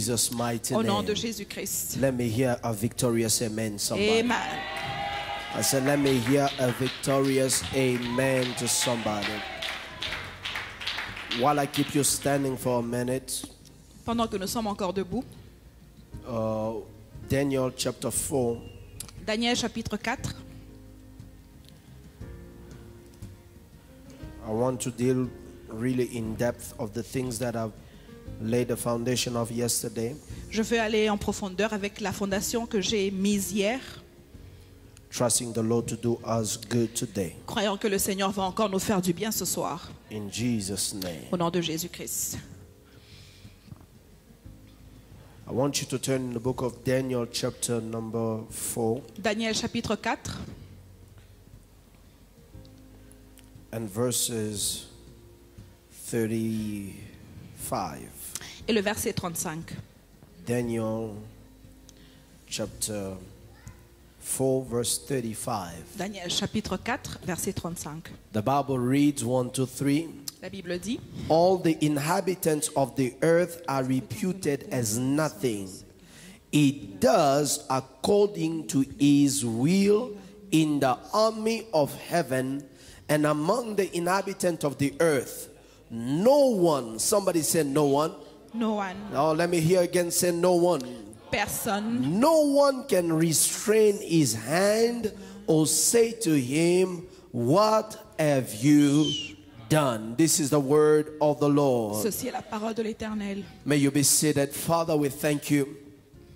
Jesus' mighty Au nom de name. Jésus-Christ. Let me hear a victorious amen, somebody. Amen. I said, let me hear a victorious amen to somebody. While I keep you standing for a minute, Pendant que nous sommes encore debout, Daniel chapter 4. Daniel chapitre 4. I want to deal really in depth of the things that I've laid the foundation of yesterday. Je veux aller en profondeur avec la fondation que j'ai mise hier, Trusting the Lord to do us good today. croyant que le Seigneur va encore nous faire du bien ce soir. In Jesus' name. Au nom de Jésus-Christ. I want you to turn in the book of Daniel chapter number 4 Daniel chapitre 4 and verses 35. et le verset 35. Daniel chapter 4 verse 35. Daniel chapitre 4, verset 35. The Bible reads 1, 2, 3. La Bible dit: All the inhabitants of the earth are reputed as nothing. He does according to his will in the army of heaven and among the inhabitants of the earth. No one, somebody said no one. No one, Now let me hear again, say no one. personne, No one can restrain his hand or say to him, what have you done? This is the word of the Lord. ceci est la parole de l'Éternel. May you be seated. Father, we thank you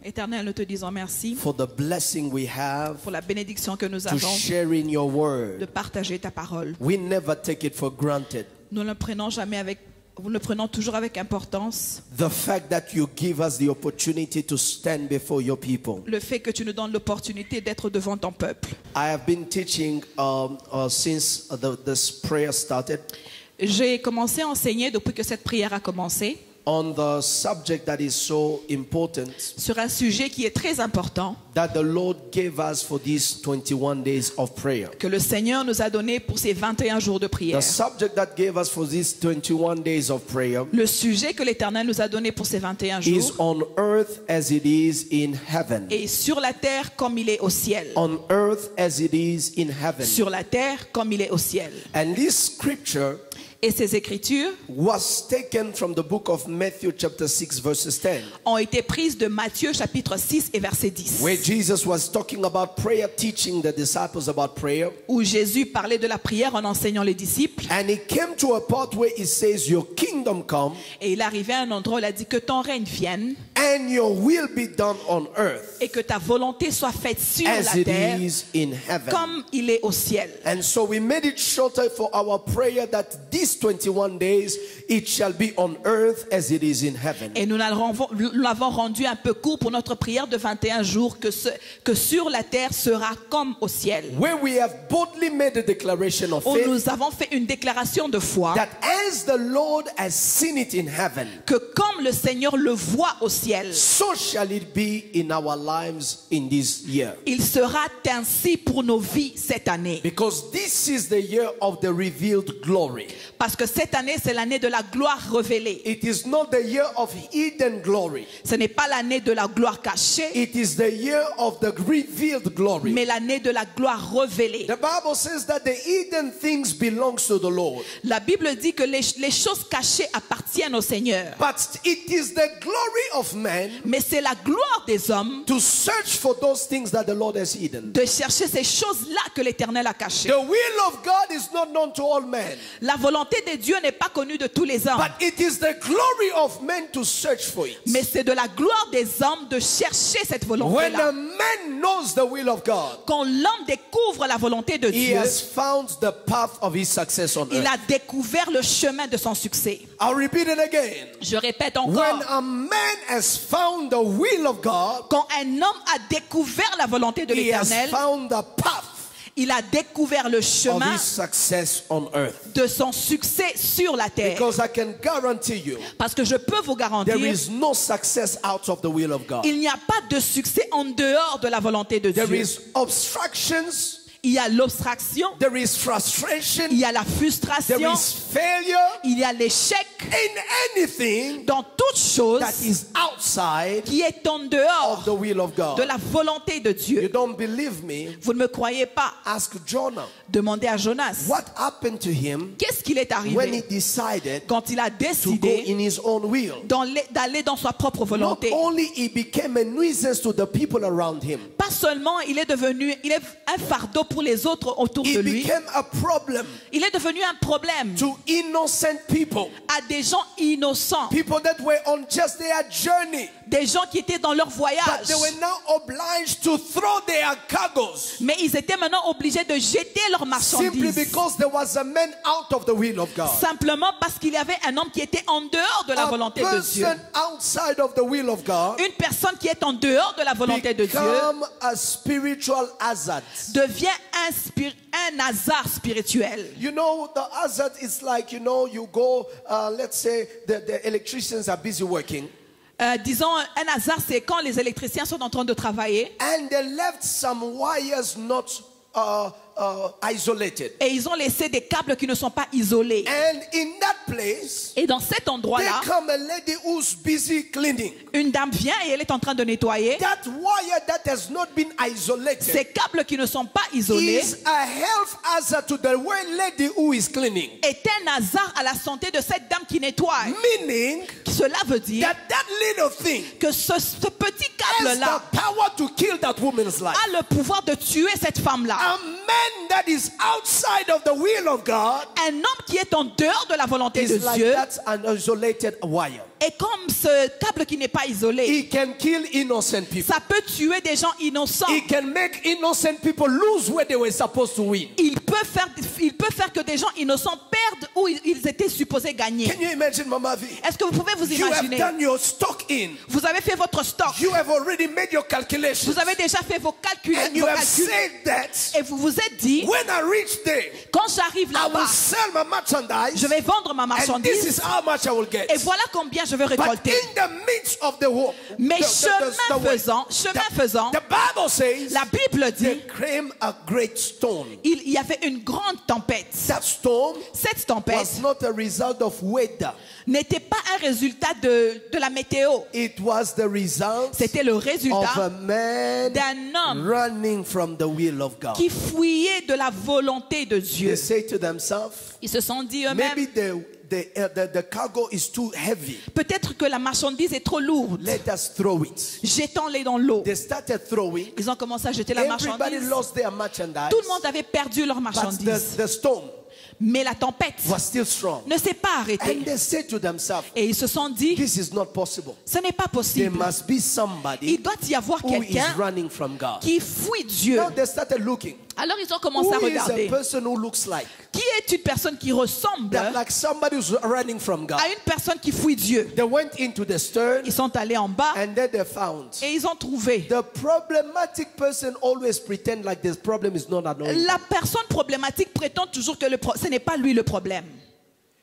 Éternel, nous te disons merci for the blessing we have pour la bénédiction que nous to avons share in your de word. partager ta parole. We never take it for granted. Nous ne le prenons jamais avec, nous le prenons toujours avec importance. The fact that you give us the opportunity to stand before your people. Le fait que tu nous donnes l'opportunité d'être devant ton peuple. I have been teaching since this prayer started J'ai commencé à enseigner depuis que cette prière a commencé on the subject that is so important sur un sujet qui est très important that the Lord gave us for these 21 days of prayer. que le Seigneur nous a donné pour ces 21 jours de prière. The subject that gave us for these 21 days of prayer Le sujet que l'Éternel nous a donné pour ces 21 is jours on earth as it is in heaven. est sur la terre comme il est au ciel. On earth as it is in heaven. Sur la terre comme il est au ciel. And this scripture Et ces écritures was taken from the book of Matthew chapter 6 verses 10, ont été prises de Matthieu chapitre 6 et verset 10, where Jesus was talking about prayer, teaching the disciples about prayer. où Jésus parlait de la prière en enseignant les disciples. And he came to a part where he says, your kingdom come Et il arrivait à un endroit où il a dit que ton règne vienne and your will be done on earth et que ta volonté soit faite sur as la it terre is in heaven. comme il est au ciel. And so we made it shorter for our prayer that these 21 days it shall be on earth as it is in heaven. Et nous l'avons rendu un peu court pour notre prière de 21 jours que sur la terre sera comme au ciel. Where we have boldly made a declaration of Où faith nous avons fait une déclaration de foi that as the Lord has seen it in heaven, que comme le Seigneur le voit au ciel, so shall it be in our lives in this year. il sera ainsi pour nos vies cette année. Because this is the year of the revealed glory. Parce que cette année, c'est l'année de la gloire révélée. It is not the year of hidden glory. Ce n'est pas l'année de la gloire cachée, It is the year of the revealed glory. mais l'année de la gloire révélée. The Bible says that the hidden things belongs to the Lord. La Bible dit que les choses cachées appartiennent au Seigneur. But it is the glory of man Mais c'est la gloire des hommes to search for those things that the Lord has hidden. de chercher ces choses-là que l'Éternel a cachées. The will of God is not known to all men, La volonté de Dieu n'est pas connue de tous les hommes, but it is the glory of men to search for it. mais c'est de la gloire des hommes de chercher cette When volonté-là. a man knows the will of God, Quand l'homme découvre la volonté de he Dieu, has found the path of his success on il earth. a découvert le chemin de son succès. I'll repeat it again. Je répète When encore, a man has found the will of God, quand un homme a découvert la volonté de he has l'Éternel, found the path il a découvert le of chemin his success on earth. de son succès sur la terre. Because I can guarantee you, Parce que je peux vous garantir, there is no success out of the will of God. il n'y a pas de succès en dehors de la volonté de There Dieu. is obstructions, il y a l'obstruction, there is frustration, il y a la there frustration, is failure il y a l'échec in anything dans toute chose that is outside qui est en of dehors the will of de God. la volonté de You Dieu. don't believe me? Vous ne me croyez pas? Ask Jonah. Demandez à Jonas. What happened to him Qu'est-ce qu'il est when he arrivé decided quand il a to go décidé in his own will? d'aller dans sa propre Not volonté? only he became a nuisance to the people around him, Pas seulement il est un fardeau pour les autres autour he de lui, became a problem il est devenu un problème to innocent people, à des gens innocents, people that were on just their journey, des gens qui étaient dans leur but voyage. they were now obliged to throw their cargoes Mais ils étaient maintenant obligés de jeter leurs simply marchandises. because there was a man out of the will of God. Simplement parce qu'il y avait un homme qui était en dehors de la A volonté de Dieu. person outside of the will of God Une personne qui est en dehors de la volonté de Dieu become a spiritual hazard. devient un hasard spirituel. You know, the hazard is like, you go, let's say the electricians are busy working Disons, un hasard, c'est quand les électriciens sont en train de travailler and they left some wires not isolated. et ils ont laissé des câbles qui ne sont pas isolés. And in that place, Et dans cet there endroit-là, come a lady who's busy cleaning. une dame vient et elle est en train de nettoyer. That wire that has not been Ces isolated câbles qui ne sont pas isolés is a health hazard to the lady who is cleaning. est un hasard à la santé de cette dame qui nettoie. Meaning Cela veut dire that little thing que ce petit has câble-là the power to kill that woman's life. a le pouvoir de tuer cette femme-là. A man that is outside of the will of God Un homme qui est en dehors de la volonté de is like Dieu that's an isolated wire. est comme ce câble qui n'est pas isolé. He can kill innocent people. Ça peut tuer des gens innocents. He can make innocent people lose where they were supposed to win. Il peut faire que des gens innocents perdent où ils étaient supposés gagner. Can you imagine, Mama V? Est-ce que vous pouvez vous You have imaginer? done your stock in. Vous avez fait votre stock. You have already made your calculations. Vous avez déjà fait vos calculs. And you have said that Et vous vous êtes dit, when I reach there, quand j'arrive I will là-bas, sell my merchandise je vais vendre ma and this marchandise is how much I will get. et voilà combien je vais But récolter. in the midst of the war, Mais the chemin way, faisant, the Bible says la Bible dit, there came a great storm. il y avait une grande tempête. That storm Cette tempête was not a result of weather. n'était pas un résultat de la météo. It was the result C'était le of résultat a man d'un homme running from the will of God. qui fouillait de la volonté de They Dieu. say to themselves, Ils se sont dit eux-mêmes, maybe the cargo is too heavy. peut-être que la marchandise est trop lourde. Let us throw it. Jetons-les dans l'eau. They started throwing. Ils ont commencé à jeter la Everybody marchandise. lost their merchandise. Tout le monde avait perdu leur But marchandise. the storm Mais la tempête was still strong. ne s'est pas And arrêtée. they said to themselves, Et ils se sont dit, this is not possible. ce n'est pas There possible. must be somebody Il doit y avoir who is quelqu'un running from God. qui fuit Dieu. Now they started looking. Alors ils ont commencé à Who is a regarder. person who looks like? Qui est une personne qui ressemble Like somebody who's running from God. à une personne qui fuit Dieu? They went into the stern Ils sont allés en bas and then they found et ils ont trouvé. the problematic person always pretend like this problem is not annoying. La personne problématique prétend toujours que ce n'est pas lui le problème.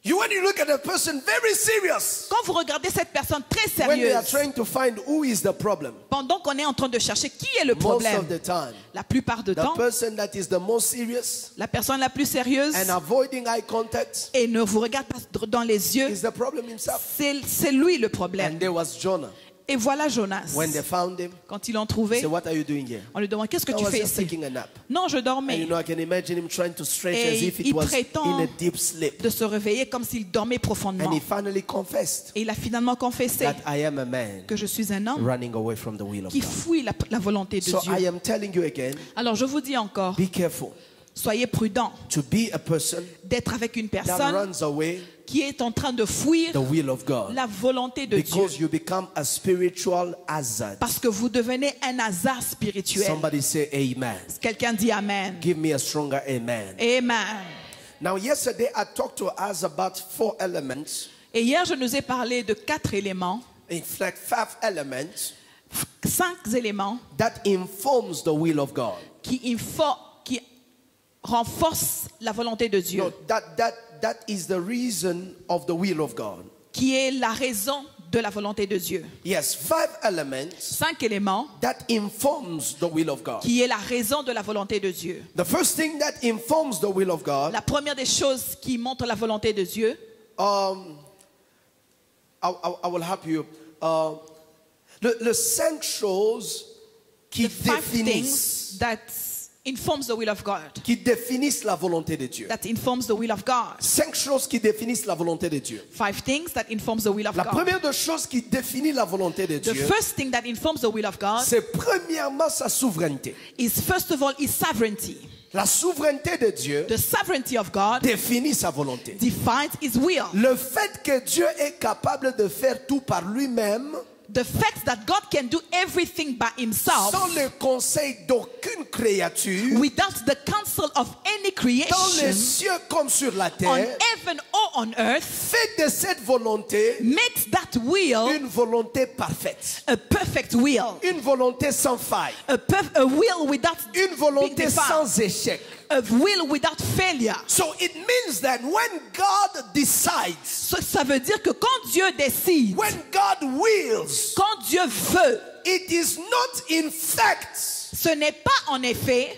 When you look at a person very serious, Quand vous regardez cette personne très when they are sérieuse, trying to find who is the problem, pendant qu'on est en train de chercher qui est le most problème, of the time, la plupart du the temps, person that is the most serious la personne la plus sérieuse and avoiding eye contact et ne vous regarde pas dans les yeux, is the problem himself. c'est lui le problème. And there was Jonah. Et voilà Jonas. When they found him, Quand ils l'ont they trouvé, said, what are you doing here? on lui demande qu'est-ce que I tu was fais just ici? taking a nap. Non, je And dormais. I can imagine him trying to stretch Et as if it il was prétend in a deep sleep. de se réveiller comme s'il dormait And profondément. he finally confessed Et il a finalement confessé that I am a man que je suis un homme running away from the will of qui God. fuit la volonté de So I Dieu. am telling you again, Alors je vous dis encore, be careful soyez prudents to be a person d'être avec une that personne runs away qui est en train de fuir the will of God. la volonté de Dieu. Because you become a spiritual hazard. Parce que vous devenez un hasard spirituel. Somebody say amen. Quelqu'un dit Amen. Give me a stronger amen. Amen. Now yesterday I talked to us about 4 elements. Et hier, je nous ai parlé de 4 éléments, In fact, 5 elements 5 éléments that informs the will of God. qui renforcent la volonté de Dieu, No, that is the reason of the will of God. qui est la raison de la volonté de Dieu. Yes, 5 elements 5 éléments that informs the will of God. qui est la raison de la volonté de Dieu. The first thing that informs the will of God, La première des choses qui montre la volonté de Dieu, I will help you. Le 5 choses qui the 5 définissent, things that informs the will of God. la volonté de Dieu. That informs the will of God. 5 choses qui définissent la volonté de Dieu. 5 things that informs the will of La God. première des choses qui définit la volonté de The Dieu, first thing that informs the will of God c'est premièrement sa souveraineté. is first of all his sovereignty. La souveraineté de Dieu The sovereignty of God définit sa volonté. defines his will. Le fait que Dieu est capable de faire tout par lui-même, The fact that God can do everything by himself sans le conseil d'aucune créature, without the counsel of any dans les creation cieux comme sur la on terre, heaven or on earth, fait de cette volonté makes that will une volonté parfaite, a perfect will. une volonté sans faille, A will without une being volonté defiled. sans échec. A will without failure. So it means that when God decides, Ça veut dire que quand Dieu décide, when God wills, quand Dieu veut, it is not in fact ce n'est pas en effet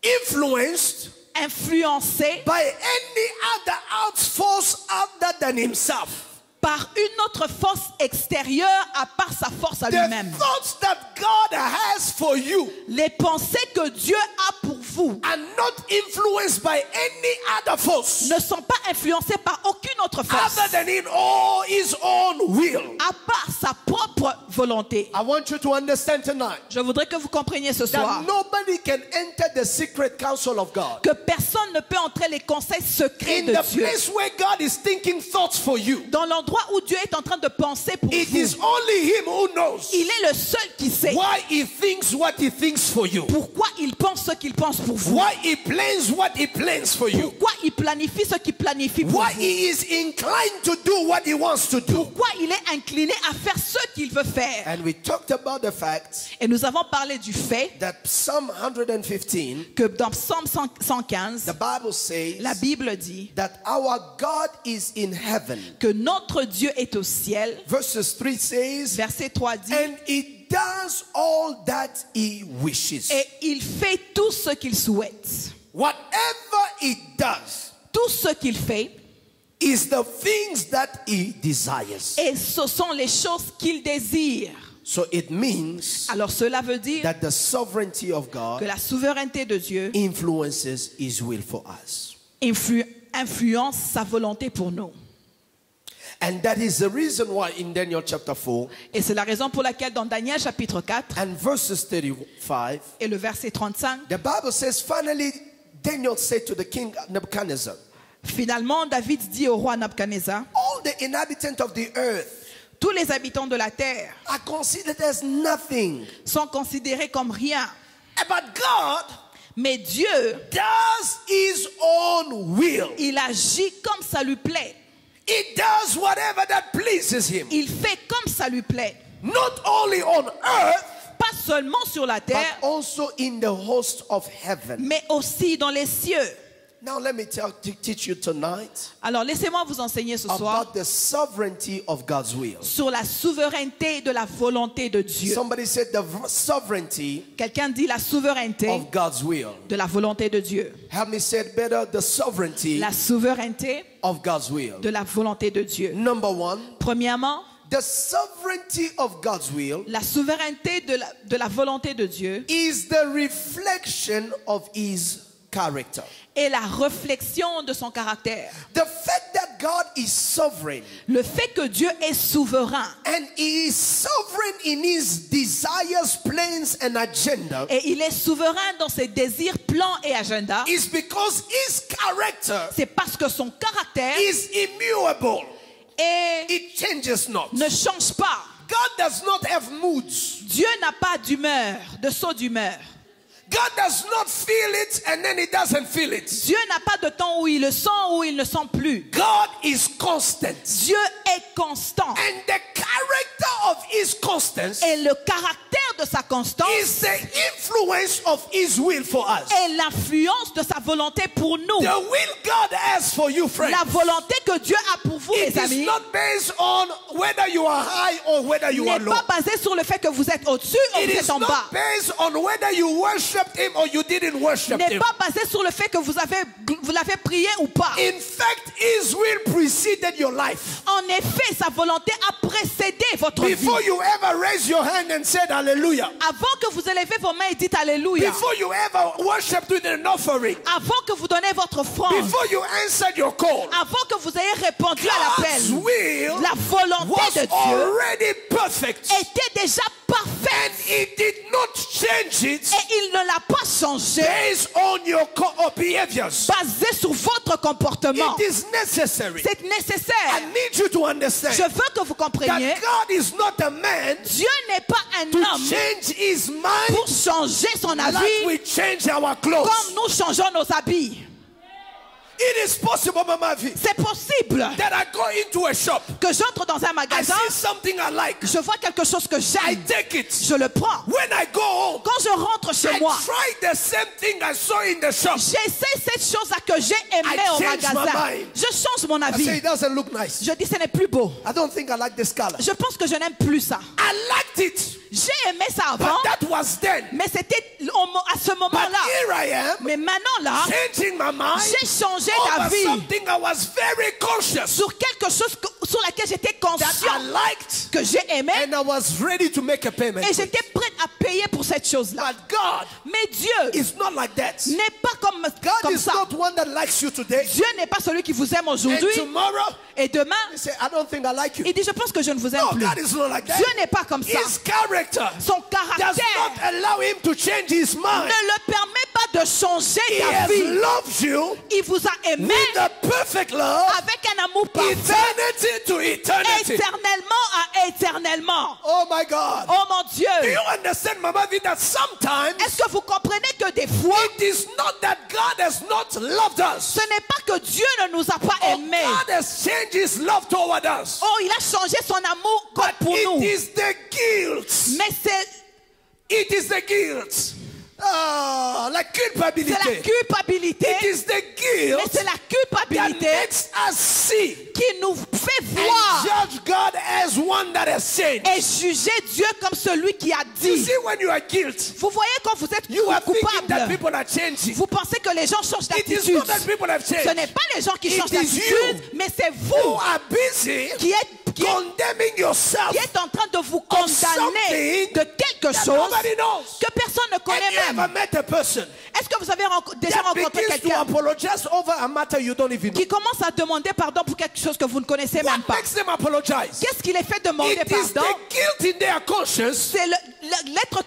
influenced influencé by any other force other than himself. par une autre force extérieure à part sa force à The lui-même. thoughts that God has for you Les pensées que Dieu a pour vous are not influenced by any other force ne sont pas influencées par aucune autre force other than in all his own will. à part sa propre volonté. I want you to understand tonight Je voudrais que vous compreniez ce that soir nobody can enter the secret counsel of God. que personne ne peut entrer les conseils secrets In de the Dieu. place where God is thinking thoughts for you, Dans l'endroit où Dieu est en train de penser pour it vous, is only him who knows il est le seul qui sait why he thinks what he thinks for you, pourquoi il pense ce qu'il pense pour vous, why he plans what he plans for you, pourquoi il planifie ce qu'il planifie pour why vous, he is inclined to do what he wants to do. pourquoi il est incliné à faire ce qu'il veut faire. And we talked about the fact Et nous avons parlé du fait that Psalm 115, que dans Psaume 115, the Bible says la Bible dit that our God is in heaven. que notre Dieu est au ciel. Verses 3 says, Verset 3 dit, and he does all that he wishes. et il fait tout ce qu'il souhaite. Whatever he does Tout ce qu'il fait, is the things that he desires. et ce sont les choses qu'il désire. So it means Alors cela veut dire that the sovereignty of que God la souveraineté de Dieu influences his will for us. influence sa volonté pour nous. And that is the reason why in Daniel chapter 4 Et c'est la raison pour laquelle dans Daniel chapitre 4 and verses 35, et le verset 35, the Bible says, finally Daniel said to the king Nebuchadnezzar, finalement David dit au roi Nabuchodonosor, all the inhabitants of the earth tous les habitants de la terre are considered as nothing. sont considérés comme rien. But God Mais Dieu, does his own will. il agit comme ça lui plaît. He does whatever that pleases him. Il fait comme ça lui plaît. Not only on earth, Pas seulement sur la but terre, also in the host of heaven. mais aussi dans les cieux. Now let me teach you tonight Alors laissez-moi vous enseigner ce soir about the sovereignty of God's will. sur la souveraineté de la volonté de Dieu. Somebody said the sovereignty Quelqu'un dit la souveraineté of God's will. de la volonté de Dieu. Help me say it better, the sovereignty La souveraineté of God's will. de la volonté de Dieu. Number one, Premièrement, the sovereignty of God's will la souveraineté de la volonté de Dieu is the reflection of his character. est la réflexion de son caractère. The fact that God is sovereign Le fait que Dieu est souverain and he is sovereign in his desires, plans and agenda et il est souverain dans ses désirs, plans et agendas, is because his character c'est parce que son caractère is immutable. est- It changes not. ne change pas. God does not have moods. Dieu n'a pas d'humeur, de saut d'humeur. God does not feel it and then he doesn't feel it. Dieu n'a pas de temps où il le sent ou il ne sent plus. God is constant. Dieu est constant. And the character of his constance Et le caractère de sa constance is the influence of his will for us. est l'influence de sa volonté pour nous. The will God has for you, friends, La volonté que Dieu a pour vous, it les is amis, not based on whether you are high or whether you are n'est low. pas basée sur le fait que vous êtes au-dessus ou It vous is êtes en not bas. based on whether you worshipped him or you didn't worship N'est him. pas basée sur le fait que vous l'avez prié ou pas. In fact, his will preceded your life. En effet, sa volonté a précédé votre vie. Before you ever raised your hand and said hallelujah. Avant que vous élevez vos mains et dites Alléluia. Before you ever worshipped with an offering. Avant que vous donnez votre offrande. Before you answered your call. Avant que vous ayez répondu à God's l'appel. will La volonté was de Dieu already perfect. était déjà parfaite. And he did not change it Et il ne l'a pas changé based on your behaviors. basé sur votre comportement. It is necessary. C'est I nécessaire. need you to understand Je veux que vous compreniez. that God is not a man Dieu n'est pas un to homme change his mind pour changer son like avis we change our clothes. comme nous changeons nos habits. It is possible, Mama V, C'est possible that I go into a shop, que j'entre dans un I magasin, see something I like, je vois quelque chose que I j'aime, take it. je le prends. When I go home, Quand je rentre chez I moi, try the same thing I saw in the shop. j'essaie cette chose-là que j'ai aimée I au change my magasin. mind. Je change mon I say avis. it doesn't look nice. Je dis ce n'est plus beau. I don't think I like this color. Je pense que je n'aime plus ça. I liked it, J'ai aimé ça but avant, that was then. mais c'était à ce But moment-là. here I am, Mais maintenant là, changing my mind j'ai changé over d'avis something I was very conscious sur quelque chose sur laquelle j'étais that conscient, I liked, que j'ai aimé, and I was ready to make a payment. et j'étais prête à payer pour cette chose-là. But God Mais Dieu is not like that. n'est pas comme God is ça. not one that likes you today. Dieu n'est pas celui qui vous aime And aujourd'hui tomorrow, et demain, he say, I don't think I like you. il dit je pense que je ne vous aime No, plus. God is not like that. Dieu n'est pas comme ça. His character Son does not caractère allow him to change his mind. ne le permet pas de changer He has d'avis. loved you Il vous a aimé with a perfect love, avec un amour parfait, eternity to eternity. éternellement à éternellement. Oh my God. Oh mon Do Dieu, you understand, Mama V, that sometimes est-ce que vous comprenez que des fois, it is not that God has not loved us, ce n'est pas que Dieu ne nous a pas or aimés. God has changed his love toward us, Oh, il a changé son amour comme but pour it nous. is the guilt. Mais c'est It is the guilt. La la culpabilité. culpabilité. It is the Mais guilt c'est la that culpabilité makes us see qui nous fait and voir judge God as one that has changed. et juger Dieu comme celui qui a You dit. see, when you are guilty, Vous voyez quand vous êtes you are thinking that coupable, people are changing. vous pensez que les gens changent It is d'attitude. not that people have Ce changed. n'est pas les gens qui It changent is d'attitude, you mais c'est Who vous are busy qui êtes condemning yourself qui êtes en train de vous condamner something de quelque that chose nobody knows. que personne ne Have connaît you ever même. met a person Est-ce que vous avez déjà that rencontré begins to quelqu'un apologize over a matter you don't even know? qui commence à demander pardon pour quelque chose que vous ne connaissez What même pas? makes them apologize? Qu'est-ce qui les fait demander It is pardon? the guilt in their conscience, C'est l'être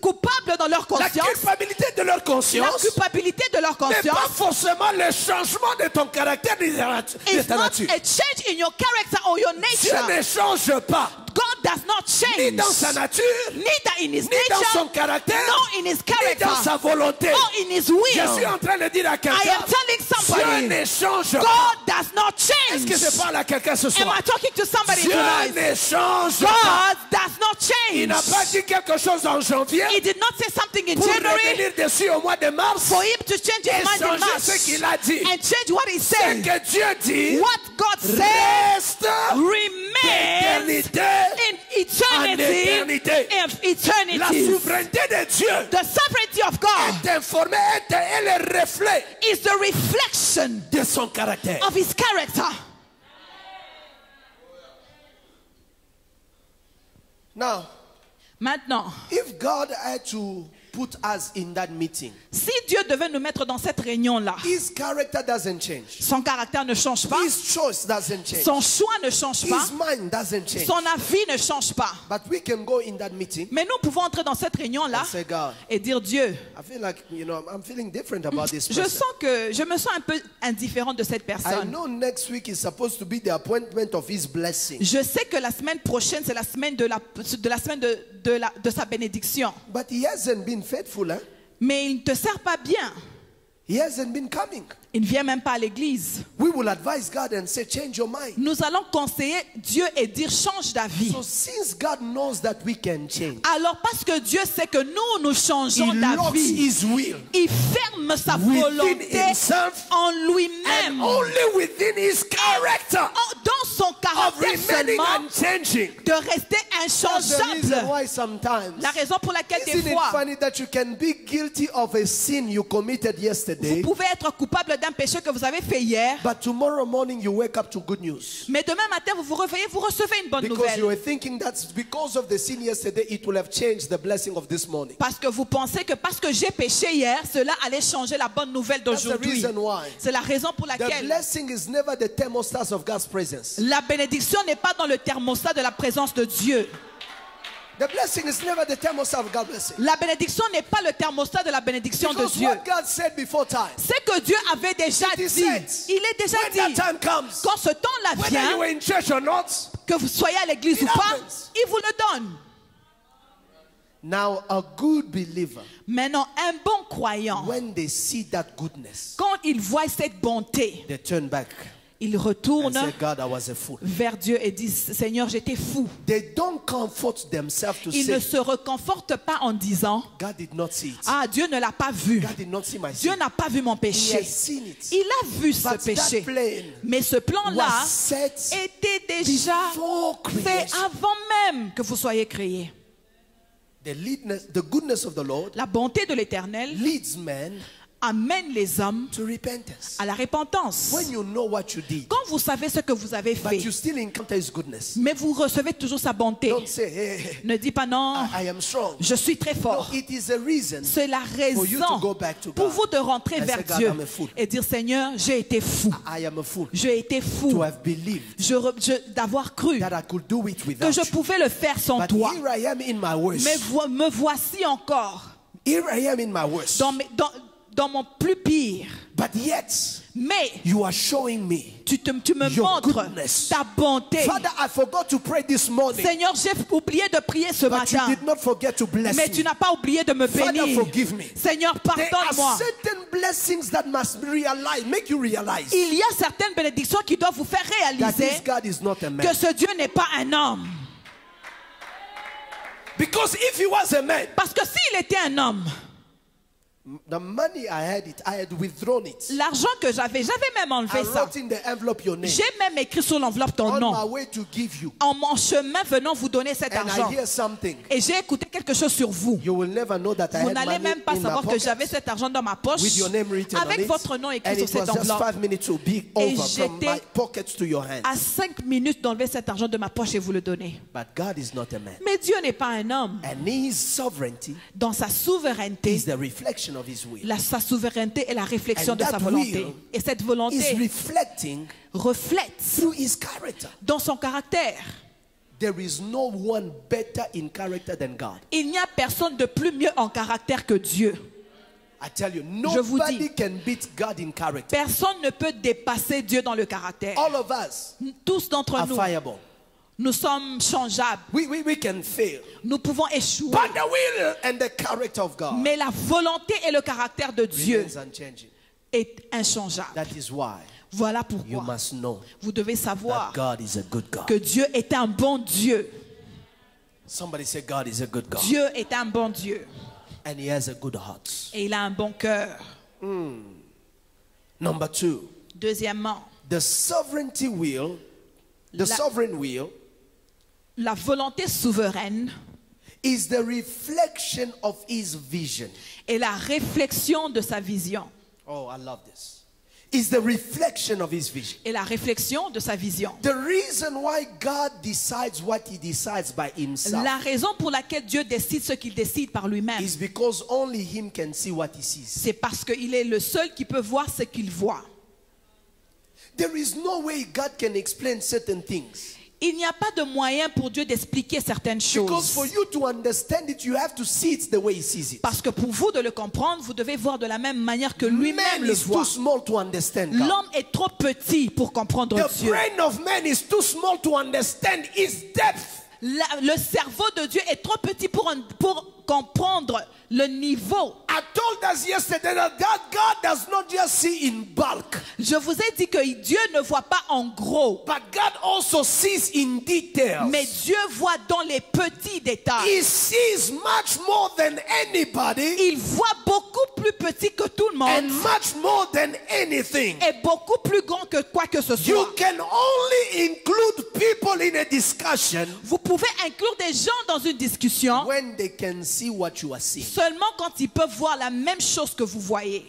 coupable dans leur la conscience, culpabilité de leur la conscience, culpabilité de leur mais pas conscience. forcément le changement de ton caractère de It's ta not nature. a change in your character or your Dieu nature. ne change pas, God does not ni change. dans sa nature, Neither in his ni dans son nature, caractère, nor in his ni dans sa character, volonté. or in his Je suis will. en train de dire à I quelqu'un, am telling Dieu somebody, ne change pas. God does not Est-ce que je change. parle à quelqu'un ce Am soir? I talking to somebody Dieu tonight? ne change pas. God does not Il n'a pas change. dit quelque chose en janvier He did not say something in pour January revenir dessus au mois de mars for him to change et his mind in changer March ce qu'il a dit. and change what he Ce said. que Dieu dit What God said reste remains d'éternité in eternity. en éternité. La eternity. souveraineté de Dieu The sovereignty of God est informée, est le reflet is the reflection de son caractère. of his character. Now, Maintenant, if God had to put us in that meeting, si Dieu devait nous mettre dans cette réunion-là, his character doesn't change. son caractère ne change pas, His choice doesn't change. son choix ne change pas, His mind doesn't change. son avis ne change pas. But we can go in that meeting Mais nous pouvons entrer dans cette réunion-là and say, God, et dire Dieu, I feel like, I'm feeling different about this je person. sens que je me sens un peu indifférent de cette I personne. know next week is supposed to be the appointment of his blessing. Je sais que la semaine prochaine, c'est la semaine de sa bénédiction. But he hasn't been faithful, eh? Mais il ne te sert pas bien. He hasn't been coming. Il ne vient même pas à l'église. We will advise God and say, change your mind. Nous allons conseiller Dieu et dire change d'avis. So since God knows that we can change, Alors parce que Dieu sait que nous changeons He locks d'avis, His will il ferme sa within volonté Himself en and lui-même, only within His character dans son of caractère remaining seulement, unchanging. de rester That's the reason inchangeable. why sometimes, La raison pour laquelle des isn't it fois, funny that you can be guilty of a sin you committed vous yesterday, pouvez être coupable d'un péché que vous avez fait hier, but tomorrow morning you wake up to good news? mais demain matin vous vous réveillez, vous recevez une bonne Because you nouvelle. were thinking that because of the sin yesterday, it will have changed the blessing of this morning. Parce que vous pensez que parce que j'ai péché hier, cela allait changer la bonne nouvelle That's the d'aujourd'hui. reason why. C'est la raison pour The laquelle blessing is never the thermostat of God's presence. la bénédiction n'est pas dans le thermostat de la présence de Dieu. The blessing is never the thermostat of God's blessing. La bénédiction n'est pas le thermostat de la bénédiction de Because Dieu. what God said before time, C'est que Dieu avait déjà It is dit. said. Il est déjà when that dit. time comes, Quand ce temps-là whether vient, you were in church or not, que vous soyez à l'église It ou pas, happens. il vous le donne. now a good believer, Maintenant, un bon croyant, when they see that goodness, quand il voit cette bonté, they turn back il and retourne say, God, I was a fool. vers Dieu et dit, Seigneur, j'étais fou. They don't comfort themselves to Il ne say, se reconforte pas en disant, God did not see it. ah, Dieu ne l'a pas vu. God did not see my Dieu sin. n'a pas vu mon He péché. has seen it. Il a vu ce But that péché. plan Mais ce plan-là was set était déjà before fait creation. avant même que vous soyez créés. The goodness of the Lord La bonté de l'Éternel leads men amène les hommes to repentance. à la repentance. When you know what you did, Quand vous savez ce que vous avez but fait, you still encounter His goodness, mais vous recevez toujours sa bonté, don't say, hey, ne dis pas non, I am strong. je suis très No, fort. it is a reason C'est la for you to raison go back to pour God vous de rentrer and vers say, God, Dieu I'm a fool. et dire, Seigneur, j'ai été fou. I am a fool J'ai été to fou have believed d'avoir cru that I could do it que without je you. pouvais le faire sans But toi. here I am in my worst. Mais me voici encore Here I am in my worst. dans mon plus pire. But yet, Mais you are showing me tu me your montres goodness. ta bonté. Father, I forgot to pray this morning, Seigneur, j'ai oublié de prier ce but you matin. did not forget to bless Mais tu me. n'as pas oublié de me Father, bénir. forgive me. Seigneur, There are pardonne-moi. certain blessings that must make you realize Il y a certaines bénédictions qui doivent vous faire that réaliser this God is not a man. que ce Dieu n'est pas un homme. Because if he was a man, Parce que s'il était un homme, the money I had withdrawn it. l'argent que j'avais même I enlevé ça. wrote in the envelope your name. J'ai même écrit sur l'enveloppe ton On my nom. way to give you. En mon chemin venant vous donner cet And argent. I hear something. Et j'ai écouté quelque chose sur vous. You will never know that I Vous had n'allez money même pas in my savoir que pocket j'avais cet argent dans ma poche with your name written on avec it. votre nom écrit And sur it was cette just enveloppe. 5 minutes to be Et over from j'étais my pocket to your hand. À 5 minutes d'enlever cet argent de ma poche et vous le donner. But God is not a man. Mais Dieu n'est pas un homme. And his sovereignty Dans sa souveraineté, is the reflection of his will. sa souveraineté est la réflexion And de sa that volonté. will Et cette Is volonté reflecting reflète through his character. dans son caractère. There is no one better in character than God. Il n'y a personne de plus mieux en caractère que Dieu. I tell you, vous dis, nobody can beat God in character. Personne ne peut dépasser Dieu dans le caractère. All of us Tous d'entre are nous, fireable. nous sommes changeables. We can fail. Nous pouvons échouer. But the will and the character of God Mais la volonté et le caractère de Dieu remains unchanging. est inchangeable. That is why Voilà you pourquoi must know vous devez that savoir God is a good God. que Dieu est un bon Dieu. Somebody say God is a good God. Dieu est un bon Dieu. And he has a good heart. Et il a un bon cœur. Number 2, Deuxièmement, the sovereignty will, the La- sovereign will la volonté souveraine is the reflection of his vision. est la réflexion de sa vision. Oh, I love this. Is the reflection of his vision. Et la réflexion de sa vision. The reason why God decides what he decides by himself La raison pour laquelle Dieu décide ce qu'il décide par lui-même, is because only him can see what he sees. c'est parce qu'il est le seul qui peut voir ce qu'il voit. There is no way God can explain certain things. Il n'y a pas de moyen pour Dieu d'expliquer certaines Because for choses. you to understand it, you have to see it the way he sees it. Parce que pour vous de le comprendre, vous devez voir de la même manière que Man lui-même le is too voit. small to understand God. L'homme est trop petit pour comprendre The Dieu. brain of man is too small to understand his depth. Le cerveau de Dieu est trop petit pour comprendre le niveau I told us yesterday that God does not just see in bulk, Je vous ai dit que Dieu ne voit pas en gros, but God also sees in details. mais Dieu voit dans les petits détails. He sees much more than anybody Il voit beaucoup plus petit que tout le and monde much more than anything. et beaucoup plus grand que quoi que ce You soit. can only include people in a discussion Vous pouvez inclure des gens dans une discussion when they can see what you are seeing. seulement quand ils peuvent voir la même chose que vous voyez.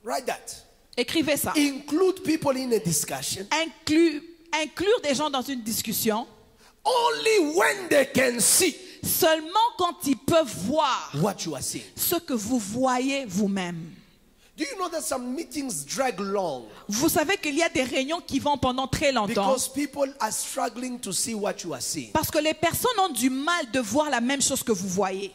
Write that. Écrivez ça. Include people in a discussion Inclure des gens dans une discussion only when they can see seulement quand ils peuvent voir what you are seeing. ce que vous voyez vous-même. Do you know that some meetings drag long Vous savez qu'il y a des réunions qui vont pendant très longtemps because people are struggling to see what you are seeing? parce que les personnes ont du mal de voir la même chose que vous voyez.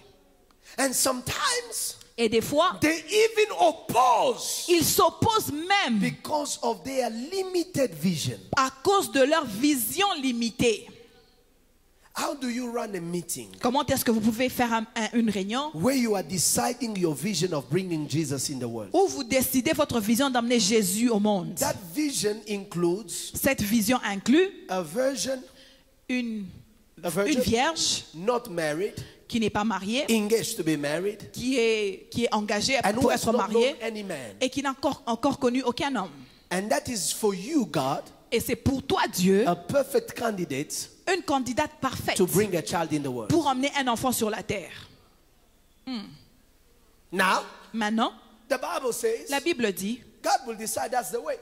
And sometimes Et des fois, they even oppose ils s'opposent même because of their limited vision. à cause de leur vision limitée. How do you run a meeting Comment est-ce que vous pouvez faire une réunion where you are deciding your vision of bringing Jesus in the world? où vous décidez votre vision d'amener Jésus au monde? That vision includes Cette vision inclut a virgin, une a virgin vierge not married, qui n'est pas mariée, engaged to be married, qui est engagée and who pour has être not mariée known any man. et qui n'a encore connu aucun homme. And that is for you, God, Et c'est pour toi, Dieu, a perfect candidate une candidate parfaite to bring a child in the world. pour emmener un enfant sur la terre. Now, Maintenant, the Bible says la Bible dit, God will decide that's the way.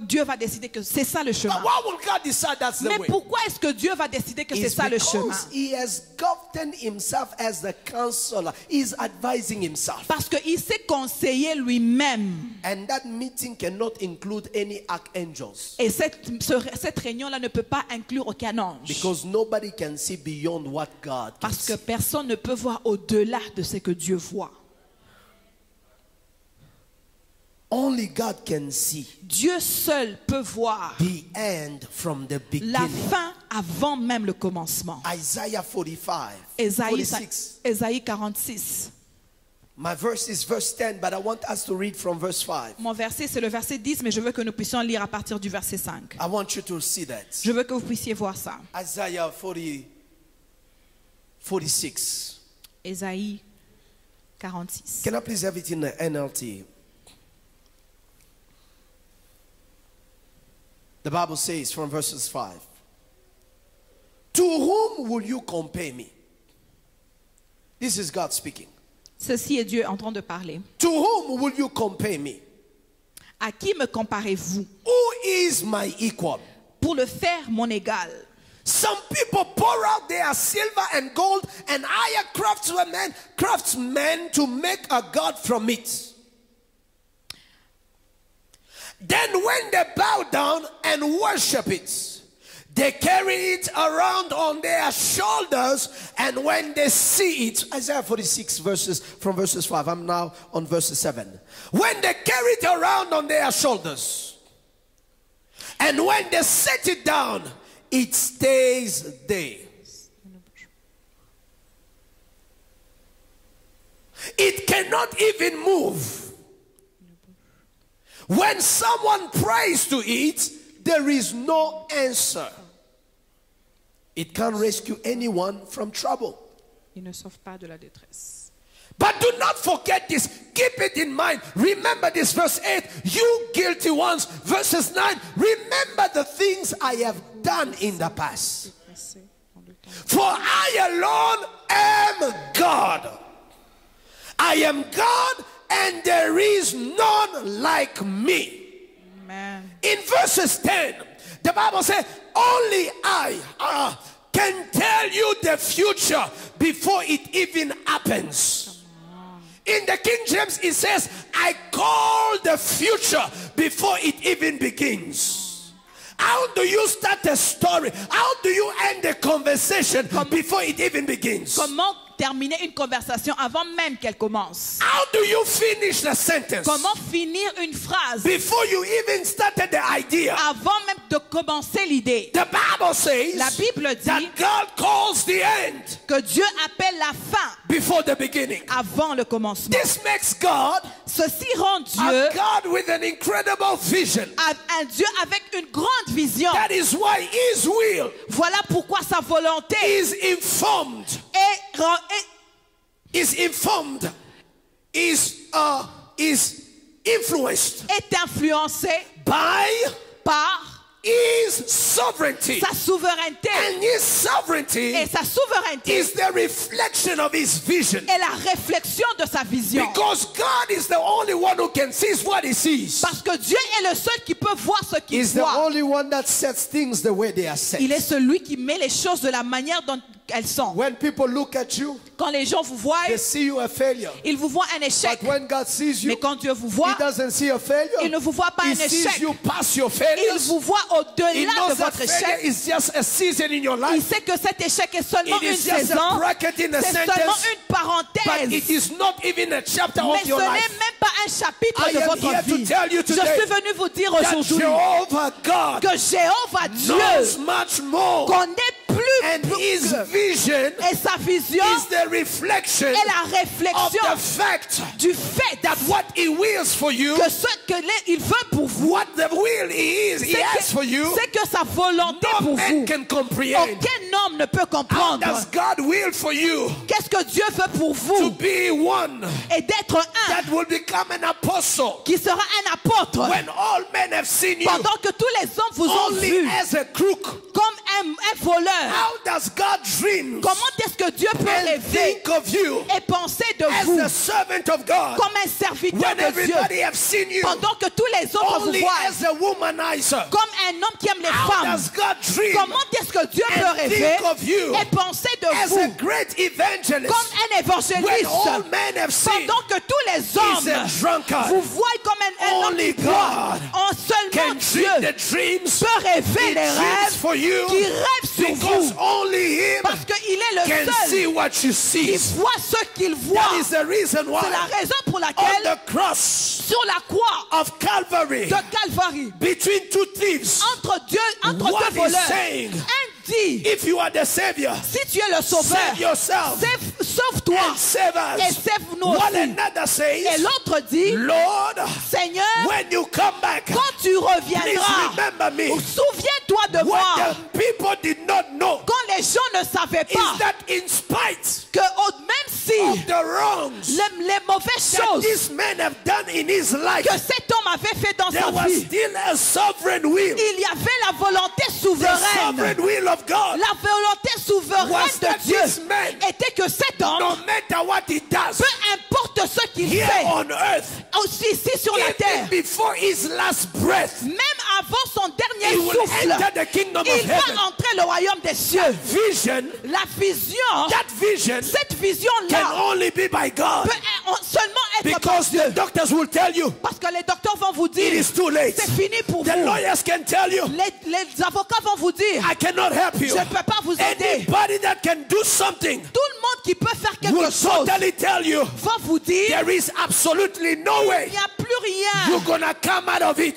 Dieu va décider que c'est ça le chemin. But why will God decide that's the Mais way? pourquoi est-ce que Dieu va décider que c'est It's ça le chemin? because he has gotten himself as the counselor. He's advising himself. Parce qu'il s'est conseillé lui-même. And that meeting cannot include any archangels. Et cette réunion-là ne peut pas inclure aucun ange. Because nobody can see beyond what God can Parce que see. personne ne peut voir au-delà de ce que Dieu voit. Only God can see Dieu seul peut voir the end from the la beginning. fin avant même le commencement. Isaiah 45, Ésaïe 46. 46. My verse is verse 10, but I want us to read from verse 5. Mon verset, c'est le verset 10, mais je veux que nous puissions lire à partir du verset 5. I want you to see that. Je veux que vous puissiez voir ça. Isaiah 46. Ésaïe 46. Can I please have it in the NLT? The Bible says from verses 5. To whom will you compare me? This is God speaking. Ceci est Dieu en train de parler. To whom will you compare me? À qui me comparez-vous Who is my equal? pour le faire mon égal? Some people pour out their silver and gold and hire craftsmen to make a god from it. Then when they bow down and worship it, they carry it around on their shoulders, and when they see it, Isaiah 46 from verses 5, I'm now on verse 7. When they carry it around on their shoulders, and when they set it down, it stays there. It cannot even move. When someone prays to it, there is no answer. It can't rescue anyone from trouble. Il ne sauve pas de la détresse. But do not forget this. Keep it in mind. Remember this, verse 8. You guilty ones. Verses 9. Remember the things I have done in the past. For I alone am God. I am God, and there is none like me. Amen. In verses 10, the Bible says, only I can tell you the future before it even happens. In the King James, it says, I call the future before it even begins. How do you start a story? How do you end a conversation before it even begins? Comment terminer une conversation avant même qu'elle commence? How do you finish the sentence? Comment finir une phrase Before you even started the idea? avant même de commencer l'idée? The Bible says La Bible that dit God calls the end que Dieu appelle la fin before the beginning. avant le commencement. This makes God Ceci rend a Dieu God with an incredible vision. un Dieu avec une grande vision. That is why His will Voilà pourquoi sa volonté is informed. Is influenced est influencée by par His sovereignty. sa souveraineté. And His sovereignty Et sa souveraineté is the reflection of His vision. est la réflexion de sa vision. Because God is the only one who can see what He sees. Parce que Dieu est le seul qui peut voir ce qu'il He's the voit. only one that sets things the way they are set. Il est celui qui met les choses de la manière dont elles sont. When people look at you, Quand les gens vous voient, they see you a failure. ils vous voient un échec. But when God sees you, Mais quand Dieu vous voit, He doesn't see a failure. il ne vous voit pas He un sees échec. you past your Il failures. vous voit He au-delà de knows that votre failure échec. is just a season in your Il life. sait que cet échec est seulement It une is just a saison. bracket in a C'est seulement sentence. une But parenthèse. it is not even a chapter Mais of ce your n'est life. même pas un chapitre I de am votre here to vie. tell you Je today suis venu vous dire that aujourd'hui Jehovah God que Jéhovah Dieu knows much more. connaît And His plus vision et sa vision is the reflection est la of réflexion the fact du fait that what He wills for you, que ce qu'il veut pour vous, what the will He is, He has for you, c'est que sa volonté no pour man vous, can comprehend. aucun homme ne peut How comprendre. does God will for you Qu'est-ce que Dieu veut pour to vous? be one Et d'être un that will become an apostle qui sera un apôtre when all men have seen you pendant que tous les hommes vous ont only vu as a crook? comme un voleur? How does God dream Comment est-ce que Dieu peut and rêver think of you et penser de as vous a servant of God comme un serviteur when de Dieu everybody have seen you pendant que tous les autres vous only voient as a womanizer? comme un homme qui aime les How femmes? does God dream Comment est-ce que Dieu peut and rêver think of you et penser de as a vous great evangelist comme un when évangéliste all men have seen pendant que tous les he's a hommes drunkard? vous voient comme un homme Only qui boit? God En seulement can Dieu dream the dreams peut rêver He les dreams rêves for you qui rêvent sur because vous only Him parce qu'il est le can seul see what you qui see. voit ce qu'il voit. That is the reason C'est la why raison pour on laquelle the cross sur la croix of Calvary, de Calvary, between two thieves, entre What deux he's voleurs, saying, un dit, if you are the Savior, si tu es le sauveur, save yourself sauve-toi and save et us. sauve-nous What aussi. another Et says, l'autre dit, Lord, Seigneur, when you come back, quand tu please reviendras, remember me. souviens-toi de moi. What the people did not know Quand les gens ne savaient is pas that in spite que même si of the wrongs les mauvaises that choses this man have done in his life, que cet homme avait fait dans there sa was vie, still a sovereign will. il y avait la volonté The souveraine. sovereign will of God La volonté souveraine was that de Dieu this man, était que cet homme, no matter what he does peu importe ce qu'il here fait, on earth, aussi ici sur la even terre, before his last breath, même avant son he dernier will souffle, enter the kingdom of il heaven. va entrer le royaume des cieux. Vision, La vision, that vision cette can vision-là only be by God, peut seulement être par because Dieu. the doctors will tell you Parce que les docteurs vont vous it dire, is too late. c'est fini pour The vous. lawyers can tell you Les avocats vont vous dire, I cannot help you. je ne peux pas vous aider. Anybody that can do something Tout le monde qui peut faire quelque will chose totally tell you va vous dire, there is absolutely no il way n'y a plus rien you're gonna come out of it.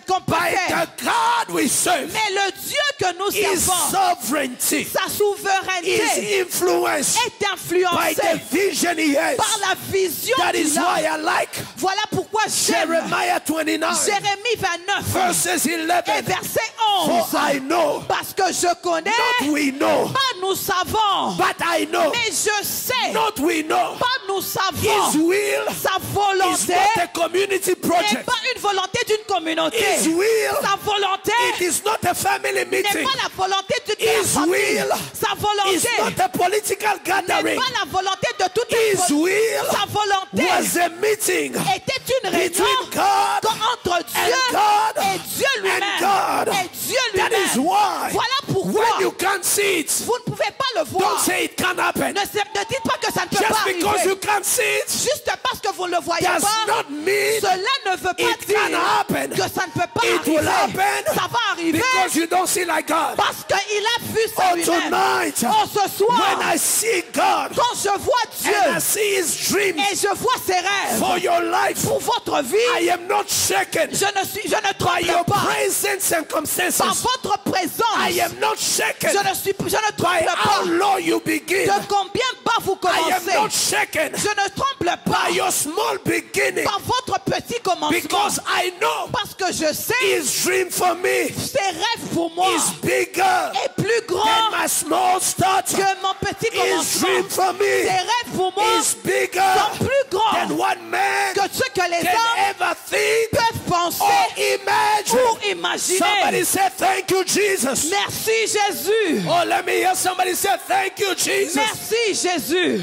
qu'on peut By faire. the God we serve, Mais le Dieu que nous His servons, sovereignty sa souveraineté is influenced est by influencée the vision He has. par la vision That is qu'il why a. I like Voilà pourquoi j'aime Jeremiah 29 Jérémie 29 verses et 11. verset For 11. I know, Parce que je connais, not we know, pas nous savons, but I know, mais je sais, not we know. pas nous His savons. will Sa is volonté not a community n'est project. pas une volonté d'une communauté. His will, Sa volonté it is not a family n'est meeting. pas la volonté d'une His famille. will Sa It's volonté not a political n'est gathering. pas la volonté de toute His une will Sa volonté was a meeting était une réunion between God entre Dieu and God et Dieu and lui-même. God. Et Dieu That is lui-même. why Voilà pourquoi when you can't see it, vous ne pouvez pas le voir. don't say it can't happen. Ne dites pas que ça ne peut Just pas because arriver. you can't see it, Juste parce que vous vous ne le voyez does pas, not mean cela ne veut pas it can dire happen. que ça ne peut pas It will arriver. happen Ça va arriver because you don't see like God. parce qu'il a vu ça Oh, lui-même. tonight, Oh, ce soir, when I see God quand je vois and I Dieu see His dreams et je vois ses rêves for your life, pour votre vie, I am not shaken je ne by tremble your pas. present circumstances. Par votre présence, I am not shaken je ne by tremble how pas. low you begin. De combien bas vous I am not commencez, shaken je ne tremble pas by your small beginning par votre petit commencement. because I know Parce que je sais, His dream for me ses rêves pour moi is bigger est plus grand than my small start. que mon petit His commencement. dream for Ses me rêves pour moi is bigger sont plus than grands what man que ce que les can hommes ever think peuvent penser or imagine. ou imaginer. Somebody say thank you, Jesus. Merci Jésus. Oh, let me hear somebody say thank you, Jesus. Merci Jésus.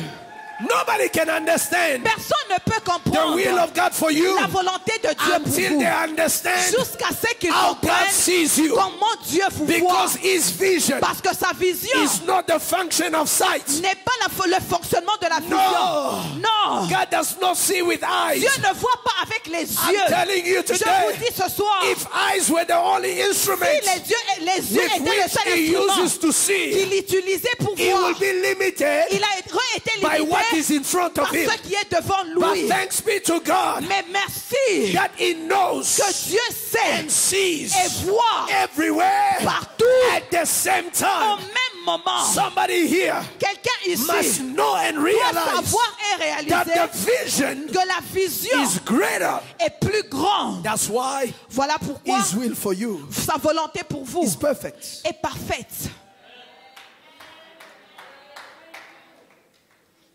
Nobody can understand Personne ne peut the comprendre will of God for you la volonté de Dieu pour until vous they understand jusqu'à ce qu'ils how God comprennent sees you. comment Dieu vous voit. Because His vision Parce que sa vision is not the function of sight. n'est pas le fonctionnement de la vision. Non. God does not see with eyes. Dieu ne voit pas avec les I'm yeux. telling you Je vous today, dis ce soir, if eyes were the only si instrument les yeux with étaient le which seul He instrument uses to see, qu'il utilisait pour He voir, will be limited il a été by what limité is in front par of Him. ce qui est devant But lui. thanks be to God Mais merci that He knows que Dieu sait and sees et voit everywhere partout at the same au time. même moment. Somebody here Quelqu'un must ici know and doit realize savoir et that réaliser the vision que la vision is greater. est plus grande. That's why Voilà pourquoi His will for you sa volonté pour vous is perfect. est parfaite.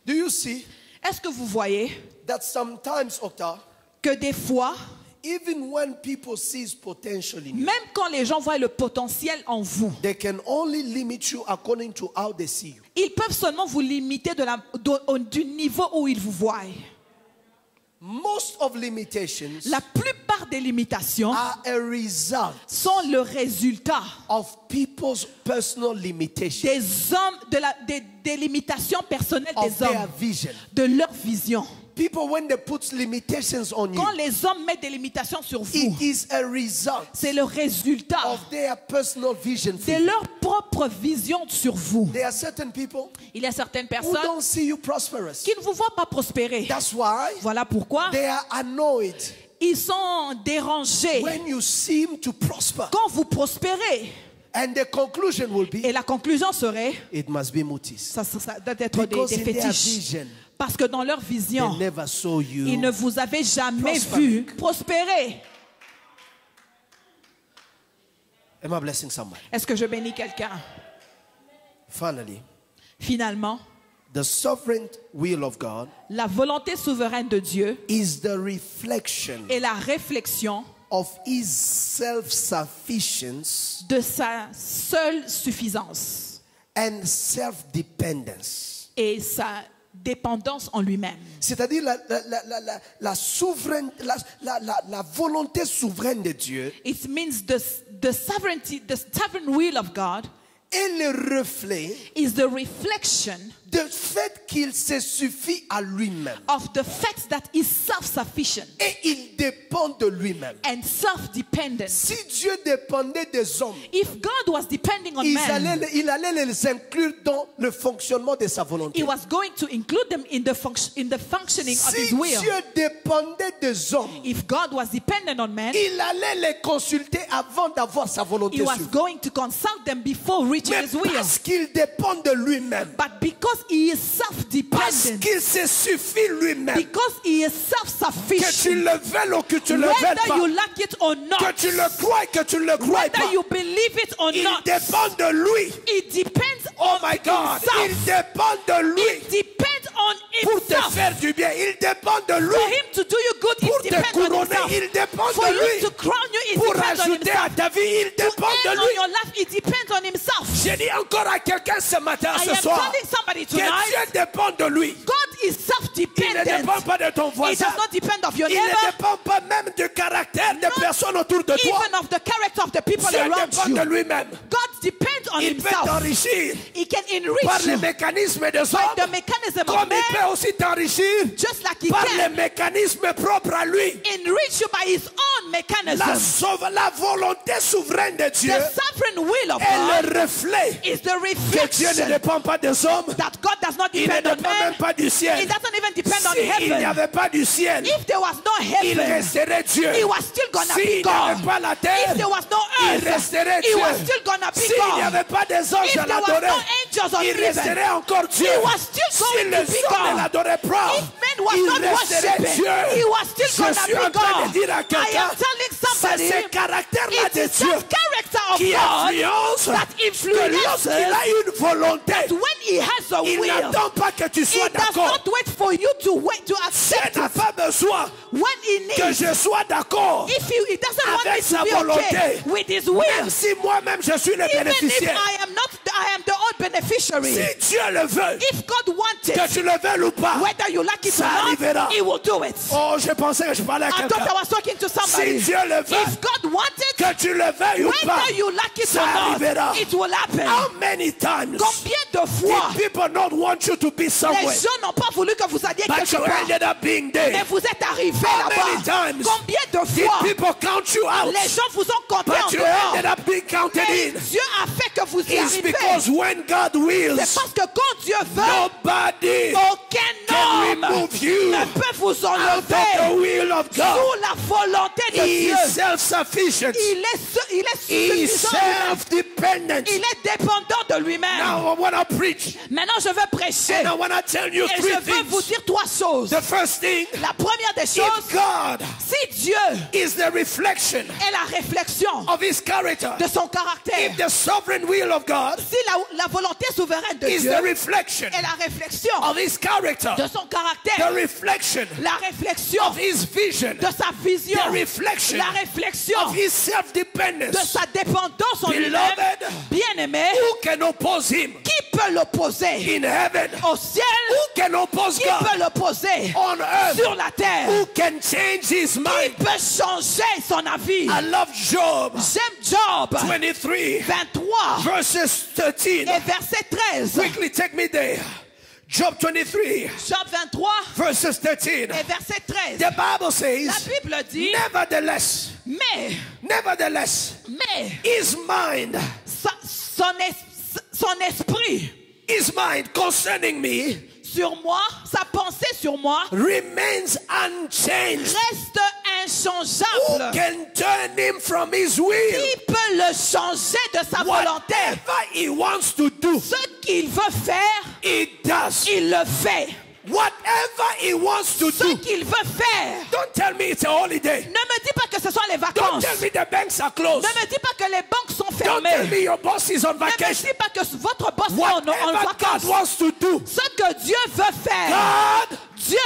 Do you see Est-ce que vous voyez that sometimes, Octa, que des fois, even when people sees potential in you, même quand les gens voient le potentiel en vous, they can only limit you according to how they see you. ils peuvent seulement vous limiter du niveau où ils vous voient. Most of limitations La plupart des limitations are a result sont le résultat of people's personal limitations, des hommes, des limitations personnelles of des their hommes, vision. de leur vision. People, when they put limitations on you, Quand les hommes mettent des limitations sur vous, it is a result c'est le résultat of their personal vision for de you. leur propre vision sur vous. There are certain people Il y a certaines who personnes don't see you prosperous. qui ne vous voient pas prospérer. That's why Voilà pourquoi they are annoyed ils sont dérangés when you seem to prosper. quand vous prospérez. And the conclusion will be, Et la conclusion serait, it must be mutis. ça doit être Because des in their fétiches. vision, Parce que dans leur vision, they never saw ils you. ne vous avaient jamais prospering. vu prospérer. Am I blessing somebody? Est-ce que je bénis quelqu'un? Finally, Finalement, the sovereign will of God la volonté souveraine de Dieu is the reflection est la réflexion of His self-sufficiency de sa seule suffisance and self-dependence. et sa dépendance en lui-même. C'est-à-dire la volonté souveraine de Dieu It means the sovereignty, the sovereign will of God est le reflet is the reflection du fait qu'il se suffit à lui-même. of the fact that he's self-sufficient Et il dépend de lui-même. and self-dependent. Si Dieu dépendait des hommes, If God was depending on il man, allait les inclure dans le fonctionnement de sa volonté. he was going to include them in the functioning of Si his will. Dieu dépendait des hommes, If God was dependent on man, il allait les consulter avant d'avoir sa volonté he was sur eux. going to consult them before reaching Mais his will. parce qu'il dépend de lui-même, But because he is parce self-dependent, qu'il se suffit lui-même, because he is que tu self-sufficient, le veuilles ou que tu le veuilles whether you pas, like it or que not, tu le crois, que tu le crois whether pas, you believe it or il not, dépend de lui. it depends Oh on my God, il himself. dépend de It lui depends on pour te himself. faire du bien. Il dépend de For lui him to do you good, pour it te depends on couronner. himself. Il dépend For de him lui to crown you, it pour depends on ajouter à himself. ta vie. Il To dépend end de on lui. your life, it depends on himself. J'ai dit encore à quelqu'un ce matin, I ce am soir, telling somebody que Dieu tonight, dépend de lui. God is Il ne self-dependent. dépend pas de ton It voisin. does not depend of your Il ne neighbor, dépend pas même du caractère des personnes autour de toi. even of the character of the people Dieu around dépend you. de lui-même. God depends on Il peut himself. t'enrichir He can par enrich les you mécanismes des by the hommes, mechanism of comme man, il peut aussi t'enrichir just like he par les can mécanismes propres à lui. enrich you by his own mechanism. La volonté souveraine de Dieu The sovereign will of est God le reflet is the que Dieu ne reflection dépend pas des hommes. that God does not Il ne depend on dépend man. même pas du ciel. It doesn't even depend on S'il n'y heaven. avait pas du ciel, If there was no il heaven, resterait Dieu. he was still gonna be S'il n'y avait God. pas la If terre, there was no il earth, resterait he Dieu. was still gonna be S'il n'y God. avait pas des anges If à there was l'adorer, no angels on il heaven, resterait encore Dieu. he was still Si going les to be hommes ne God. l'adoraient pas, If men was il not resterait worshiping, Dieu. he was still Je gonna suis be en train de God. dire à I quelqu'un, am telling c'est somebody, ce caractère-là it de is Dieu that character of qui God influence that que influences lorsqu'il a une volonté, when he has a il will. n'attend pas que tu sois He does d'accord. not wait for you to wait to Dieu accept n'a it. pas besoin When he que needs, je sois d'accord. if he doesn't want me avec sa to be volonté. okay with his will, Même si moi-même je suis le even if bénéficiaire. I am the old beneficiary. Si Dieu le veut, If God wants que it, tu le veuilles ou pas, whether you like it or ça arrivera. not, he will do it. oh, je pensais que je parlais à I thought quelqu'un. I was talking to somebody. Si Dieu le veut, If God wants it, que tu le veuilles ou pas, whether you like it ça or not, arrivera. it will happen. How many times Combien de fois did people not want you to be somewhere, les gens n'ont pas voulu que vous alliez but quelque you part, ended up being mais there? vous êtes arrivé How many là-bas? times Combien de did fois people count you out, les gens vous ont compté en but you dehors? ended up being counted Mais in? Dieu a fait que vous y It's arrivez. because when God C'est wills, parce que quand Dieu veut, nobody aucun can homme remove you ne peut vous out of the enlever will of God. sous la volonté de He Dieu. is self-sufficient. Il est He is suffisant lui-même. self-dependent. Il est dépendant de lui-même. Now I want to preach, Maintenant, je veux prêcher. and I want to tell you Et three je veux vous things. dire trois choses. The first thing, La première des if choses, God si Dieu is the reflection est la réflexion of His character, de son caractère, if the sovereign will of God si la volonté souveraine de is Dieu the reflection est la réflexion of His character, de son the caractère, reflection la réflexion of His vision, de sa vision, the reflection la réflexion of His de self-dependence, sa dépendance en lui-même, beloved, bien-aimé, who can oppose Him qui peut l'opposer in heaven? au ciel? Who can oppose Qui God peut l'opposer on earth? sur la terre? Who can change His Qui mind? peut changer son avis? I love Job J'aime Job 23 23 verses 13. et verset 13. Quickly take me there. Job 23 Job 23 verses 13. et verset 13. The Bible La says, Bible dit, nevertheless, mais his mind, son esprit his mind concerning me sur moi, sa pensée sur moi, remains unchanged. reste Who inchangeable. can turn him from his will? Qui peut le changer de sa volonté? Whatever he wants to do, Ce qu'il veut faire, he does. il le fait. Whatever he wants to Ce do. qu'il veut faire. Don't tell me it's a holiday. Ne me dis pas que ce sont les Don't vacances. tell me the banks are closed. Ne me dis pas que les banques sont Don't tell fermées. me your boss is on Ne me vacation. dis pas que votre boss est en Whatever God vacances. wants to do, Ce que Dieu veut faire, God Dieu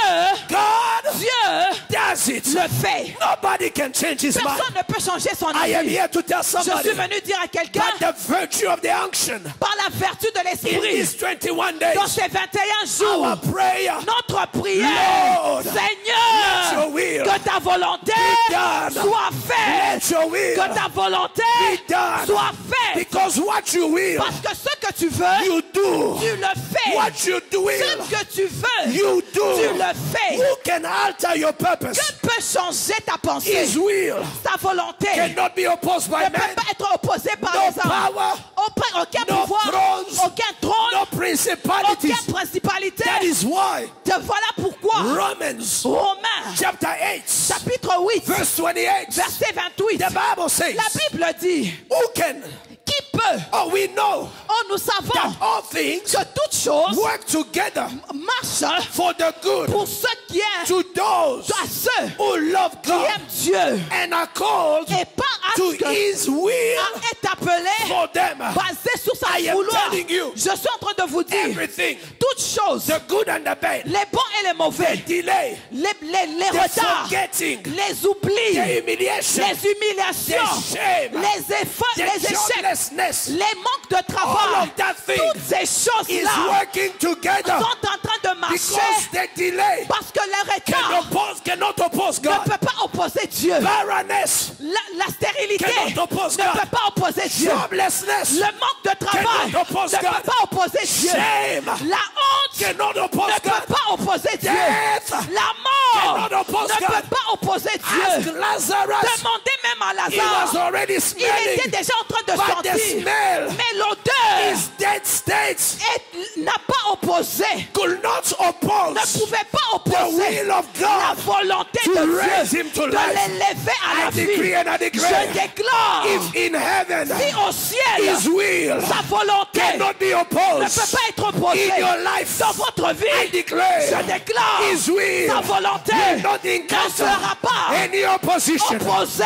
does it. le fait. Nobody can change his mind. Personne ne peut changer son I am avis. here to tell Je somebody suis venu dire à quelqu'un, that the virtue of the unction par la vertu de in l'esprit, these 21 days, dans ces 21 jours, our prayer, notre prière, Lord, let Seigneur, your will que ta volonté be done. soit faite. Let your will Que ta volonté be done. soit faite. Because what you will, Parce que ce que tu veux, you do. tu le fais. What you do will, Ce que tu veux, you do. tu le fais. Who can alter your purpose? Que peut changer ta pensée? His will Ta volonté cannot be opposed by ne peut man. pas être opposée par No les hommes. power, Aucun no pouvoir, thrones, aucun trône, no principalities. aucune principalité. That is why Te voilà pourquoi Romans Romains chapter 8 chapitre 8 verse 28, verset 28. the Bible says, La Bible dit, who can, qui peut? oh we know Oh, nous savons that all things que toutes choses work together marchent for the good pour ceux qui aiment to those à ceux who love qui God aiment Dieu and are called et pas à to ce que His will est appelé for them. basé sur sa I am vouloir. telling you, Je suis en train de vous dire everything, toutes choses, the good and the bad, les bons et les mauvais, the delay, les the retards, forgetting, les oublis, the humiliation, les humiliations, the shame, les efforts, the les échecs, joblessness, les manques de all travail, of that thing toutes ces is choses-là working together sont en train de marcher because the delay parce que le retard cannot oppose ne God. peut pas opposer Dieu. Barrenness La stérilité cannot oppose ne God. peut pas opposer Dieu. Joblessness Le manque de travail cannot oppose ne peut God. pas opposer Dieu. Shame La honte cannot ne oppose peut God. pas opposer Dieu. Death La mort cannot oppose ne God. peut pas opposer Ask Dieu. Lazarus. Demandez même à He was Lazare. already Il était smelling, déjà en train de but the sentir. smell, Mais l'odeur his dead state, n'a pas opposé, could not ne oppose pouvait pas the opposer will of la God volonté to de raise Dieu him to de life. l'élever à I la decree vie. and I declare, Je déclare, if in heaven si au ciel, His will sa volonté cannot be ne opposed peut pas être opposée in your life, dans votre vie, I declare je déclare, His will sa volonté will not ne encounter sera pas any opposition. opposée